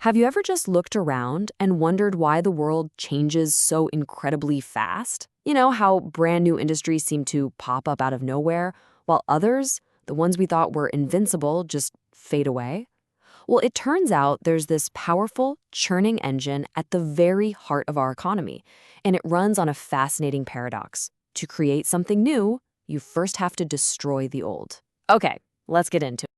Have you ever just looked around and wondered why the world changes so incredibly fast? You know, how brand new industries seem to pop up out of nowhere, while others, the ones we thought were invincible, just fade away? Well, it turns out there's this powerful, churning engine at the very heart of our economy, and it runs on a fascinating paradox. To create something new, you first have to destroy the old. Okay, let's get into it.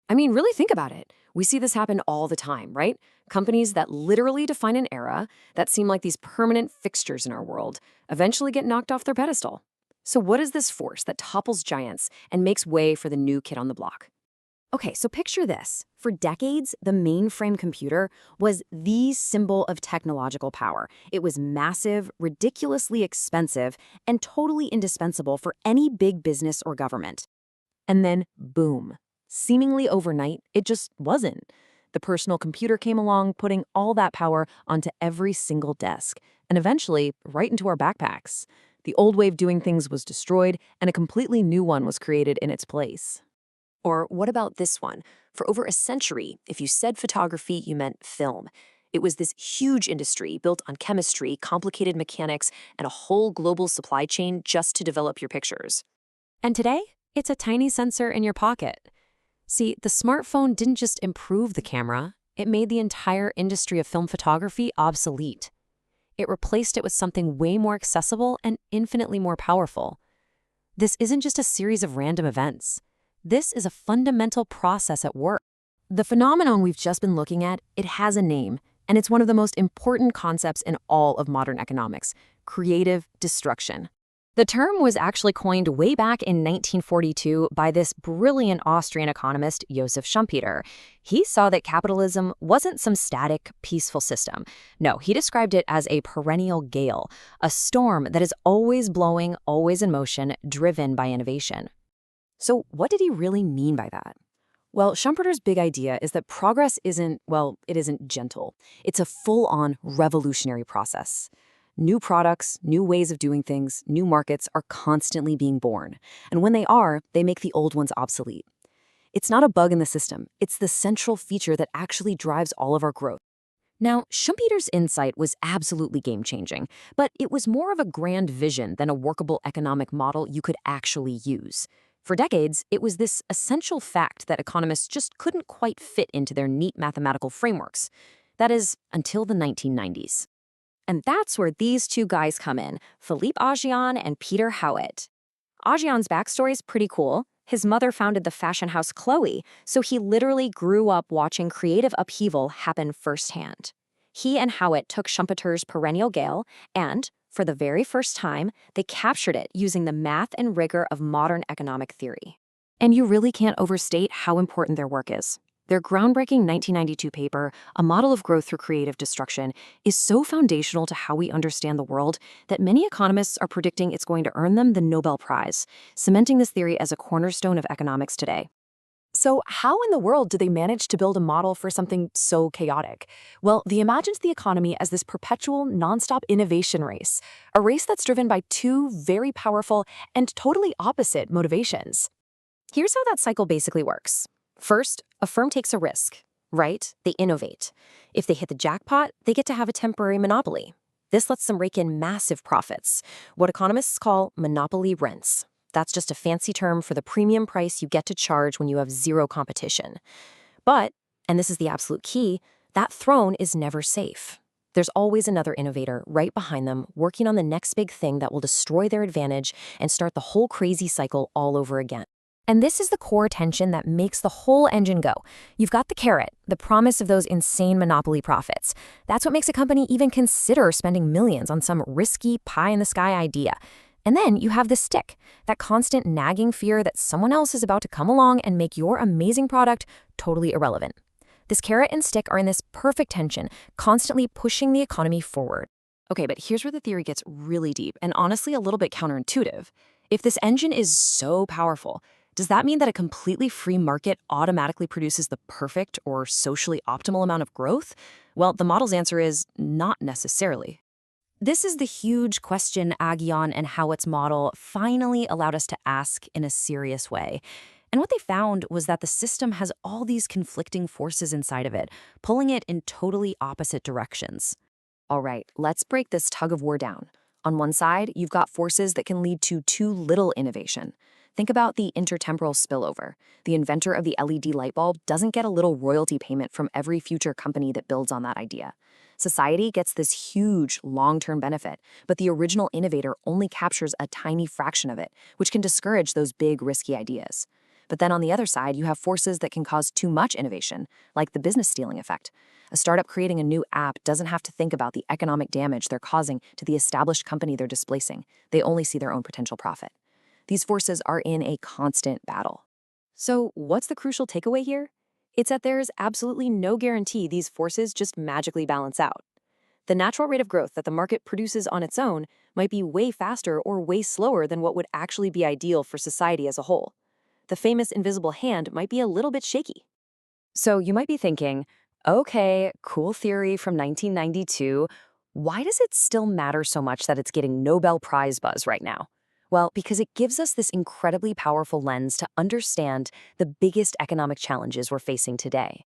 I mean, really think about it. We see this happen all the time, right? Companies that literally define an era, that seem like these permanent fixtures in our world, eventually get knocked off their pedestal. So what is this force that topples giants and makes way for the new kid on the block? Okay, so picture this. For decades, the mainframe computer was the symbol of technological power. It was massive, ridiculously expensive, and totally indispensable for any big business or government. And then, boom. Seemingly overnight, it just wasn't. The personal computer came along, putting all that power onto every single desk, and eventually right into our backpacks. The old way of doing things was destroyed, and a completely new one was created in its place. Or what about this one? For over a century, if you said photography, you meant film. It was this huge industry built on chemistry, complicated mechanics, and a whole global supply chain just to develop your pictures. And today, it's a tiny sensor in your pocket. See, the smartphone didn't just improve the camera, it made the entire industry of film photography obsolete. It replaced it with something way more accessible and infinitely more powerful. This isn't just a series of random events. This is a fundamental process at work. The phenomenon we've just been looking at, it has a name, and it's one of the most important concepts in all of modern economics: creative destruction. The term was actually coined way back in 1942 by this brilliant Austrian economist, Joseph Schumpeter. He saw that capitalism wasn't some static, peaceful system. No, he described it as a perennial gale, a storm that is always blowing, always in motion, driven by innovation. So what did he really mean by that? Well, Schumpeter's big idea is that progress isn't gentle. It's a full-on revolutionary process. New products, new ways of doing things, new markets are constantly being born. And when they are, they make the old ones obsolete. It's not a bug in the system. It's the central feature that actually drives all of our growth. Now, Schumpeter's insight was absolutely game-changing, but it was more of a grand vision than a workable economic model you could actually use. For decades, it was this essential fact that economists just couldn't quite fit into their neat mathematical frameworks. That is, until the 1990s. And that's where these two guys come in, Philippe Aghion and Peter Howitt. Aghion's backstory is pretty cool. His mother founded the fashion house Chloe, so he literally grew up watching creative upheaval happen firsthand. He and Howitt took Schumpeter's perennial gale and, for the very first time, they captured it using the math and rigor of modern economic theory. And you really can't overstate how important their work is. Their groundbreaking 1992 paper, A Model of Growth Through Creative Destruction, is so foundational to how we understand the world that many economists are predicting it's going to earn them the Nobel Prize, cementing this theory as a cornerstone of economics today. So how in the world do they manage to build a model for something so chaotic? Well, they imagined the economy as this perpetual, nonstop innovation race, a race that's driven by two very powerful and totally opposite motivations. Here's how that cycle basically works. First, a firm takes a risk, right? They innovate. If they hit the jackpot, they get to have a temporary monopoly. This lets them rake in massive profits, what economists call monopoly rents. That's just a fancy term for the premium price you get to charge when you have zero competition. But, and this is the absolute key, that throne is never safe. There's always another innovator right behind them working on the next big thing that will destroy their advantage and start the whole crazy cycle all over again. And this is the core tension that makes the whole engine go. You've got the carrot, the promise of those insane monopoly profits. That's what makes a company even consider spending millions on some risky pie-in-the-sky idea. And then you have the stick, that constant nagging fear that someone else is about to come along and make your amazing product totally irrelevant. This carrot and stick are in this perfect tension, constantly pushing the economy forward. Okay, but here's where the theory gets really deep and honestly a little bit counterintuitive. If this engine is so powerful, does that mean that a completely free market automatically produces the perfect or socially optimal amount of growth? Well, the model's answer is not necessarily. This is the huge question Aghion and Howitt's model finally allowed us to ask in a serious way. And And what they found was that the system has all these conflicting forces inside of it, pulling it in totally opposite directions. All right, let's break this tug of war down. On one side, you've got forces that can lead to too little innovation. Think about the intertemporal spillover. The inventor of the LED light bulb doesn't get a little royalty payment from every future company that builds on that idea. Society gets this huge long-term benefit, but the original innovator only captures a tiny fraction of it, which can discourage those big, risky ideas. But then on the other side, you have forces that can cause too much innovation, like the business stealing effect. A startup creating a new app doesn't have to think about the economic damage they're causing to the established company they're displacing. They only see their own potential profit. These forces are in a constant battle. So, what's the crucial takeaway here? It's that there's absolutely no guarantee these forces just magically balance out. The natural rate of growth that the market produces on its own might be way faster or way slower than what would actually be ideal for society as a whole. The famous invisible hand might be a little bit shaky. So you might be thinking, okay, cool theory from 1992. Why does it still matter so much that it's getting Nobel Prize buzz right now? Well, because it gives us this incredibly powerful lens to understand the biggest economic challenges we're facing today.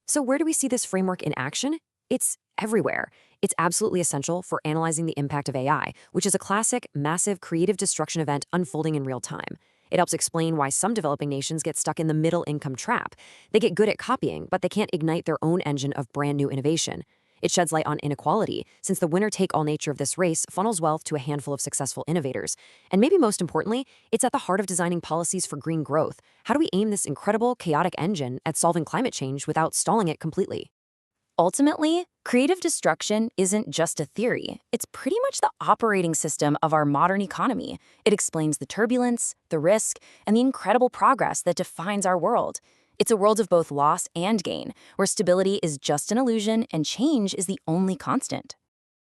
So where do we see this framework in action? It's everywhere. It's absolutely essential for analyzing the impact of AI, which is a classic, massive creative destruction event unfolding in real time. It helps explain why some developing nations get stuck in the middle income trap. They get good at copying, but they can't ignite their own engine of brand new innovation. It sheds light on inequality, since the winner-take-all nature of this race funnels wealth to a handful of successful innovators. And maybe most importantly, it's at the heart of designing policies for green growth. How do we aim this incredible, chaotic engine at solving climate change without stalling it completely? Ultimately, creative destruction isn't just a theory. It's pretty much the operating system of our modern economy. It explains the turbulence, the risk, and the incredible progress that defines our world. It's a world of both loss and gain, where stability is just an illusion and change is the only constant.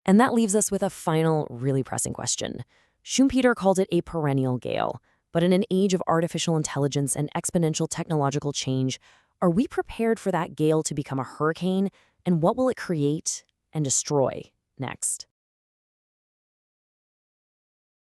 And that leaves us with a final, really pressing question. Schumpeter called it a perennial gale. But in an age of artificial intelligence and exponential technological change, are we prepared for that gale to become a hurricane? And what will it create and destroy next?